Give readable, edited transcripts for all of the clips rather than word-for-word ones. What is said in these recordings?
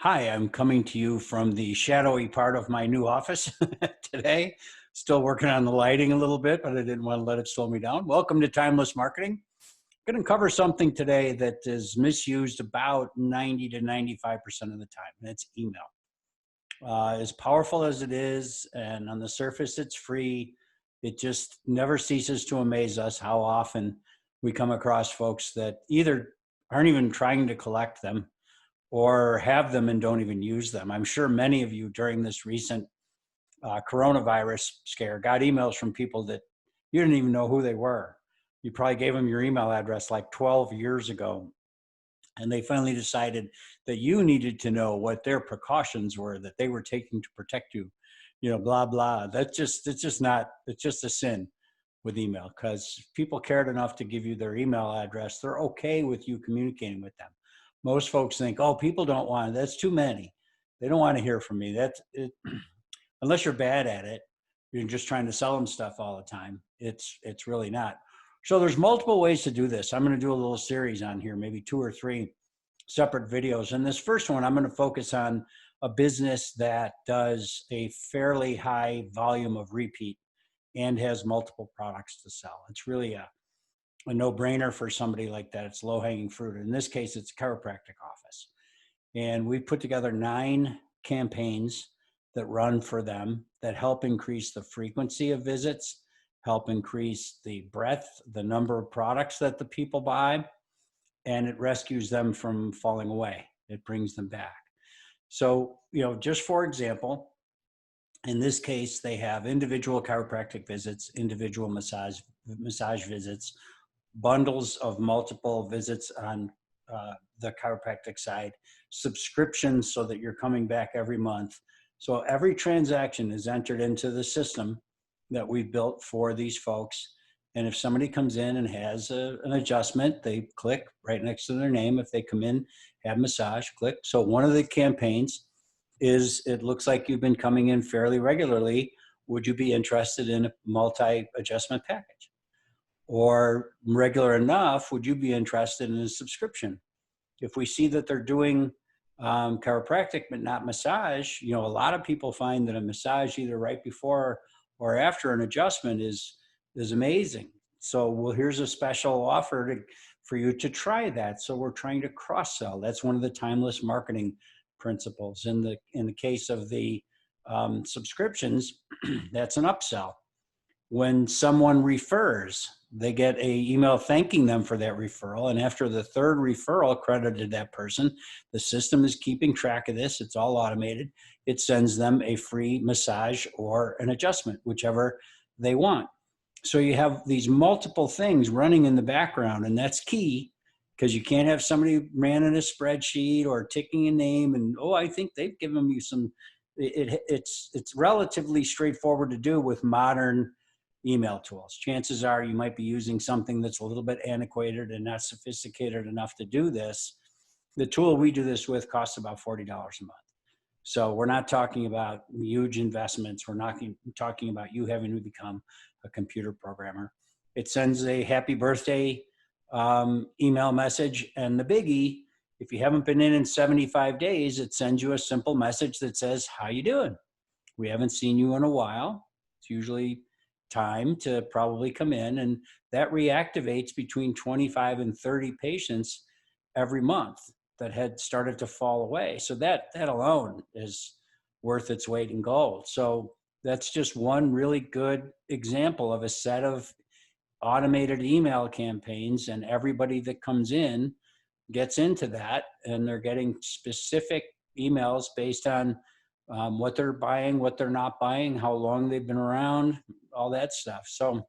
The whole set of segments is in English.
Hi, I'm coming to you from the shadowy part of my new office today. Still working on the lighting a little bit, but I didn't want to let it slow me down. Welcome to Timeless Marketing. I'm going to cover something today that is misused about 90 to 95% of the time, and it's email. As powerful as it is, and on the surface it's free, it just never ceases to amaze us how often we come across folks that either aren't even trying to collect them or have them and don't even use them. I'm sure many of you during this recent coronavirus scare got emails from people that you didn't even know who they were. You probably gave them your email address like 12 years ago, and they finally decided that you needed to know what their precautions were that they were taking to protect you. Blah blah. It's just a sin with email, because people cared enough to give you their email address. They're okay with you communicating with them. Most folks think, oh, people don't want it. That's too many. They don't want to hear from me. That's it. Unless you're bad at it, you're just trying to sell them stuff all the time. It's really not. So there's multiple ways to do this. I'm going to do a little series on here, maybe 2 or 3 separate videos. And this first one, I'm going to focus on a business that does a fairly high volume of repeat and has multiple products to sell. It's really a no-brainer for somebody like that. It's low-hanging fruit. In this case, it's a chiropractic office. And we put together 9 campaigns that run for them that help increase the frequency of visits, help increase the breadth, the number of products that the people buy, and it rescues them from falling away. It brings them back. So, just for example, in this case, they have individual chiropractic visits, individual massage visits, bundles of multiple visits on the chiropractic side, subscriptions so that you're coming back every month. So every transaction is entered into the system that we built for these folks. And if somebody comes in and has an adjustment, they click right next to their name. If they come in, have massage, click. So one of the campaigns is, it looks like you've been coming in fairly regularly. Would you be interested in a multi-adjustment package? Or regular enough, would you be interested in a subscription? If we see that they're doing chiropractic but not massage, a lot of people find that a massage either right before or after an adjustment is amazing. So, well, here's a special offer for you to try that. So we're trying to cross-sell. That's one of the timeless marketing principles. In the case of the subscriptions, that's an upsell. When someone refers, they get a email thanking them for that referral. And after the 3rd referral credited that person, the system is keeping track of this. It's all automated. It sends them a free massage or an adjustment, whichever they want. So you have these multiple things running in the background, and that's key, because you can't have somebody ran in a spreadsheet or ticking a name and, oh, I think they've given me some. It's relatively straightforward to do with modern email tools. Chances are you might be using something that's a little bit antiquated and not sophisticated enough to do this. The tool we do this with costs about $40 a month. So we're not talking about huge investments. We're not talking about you having to become a computer programmer. It sends a happy birthday email message. And the biggie, if you haven't been in 75 days, it sends you a simple message that says, how you doing? We haven't seen you in a while. It's usually time to probably come in, and that reactivates between 25 and 30 patients every month that had started to fall away. So that alone is worth its weight in gold. So that's just one really good example of a set of automated email campaigns, and everybody that comes in gets into that, and they're getting specific emails based on what they're buying, what they're not buying, how long they've been around, all that stuff. So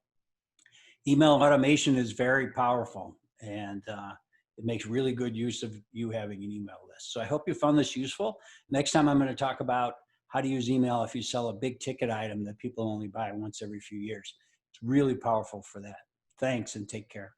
email automation is very powerful, and it makes really good use of you having an email list. So I hope you found this useful. Next time I'm going to talk about how to use email if you sell a big ticket item that people only buy once every few years. It's really powerful for that. Thanks, and take care.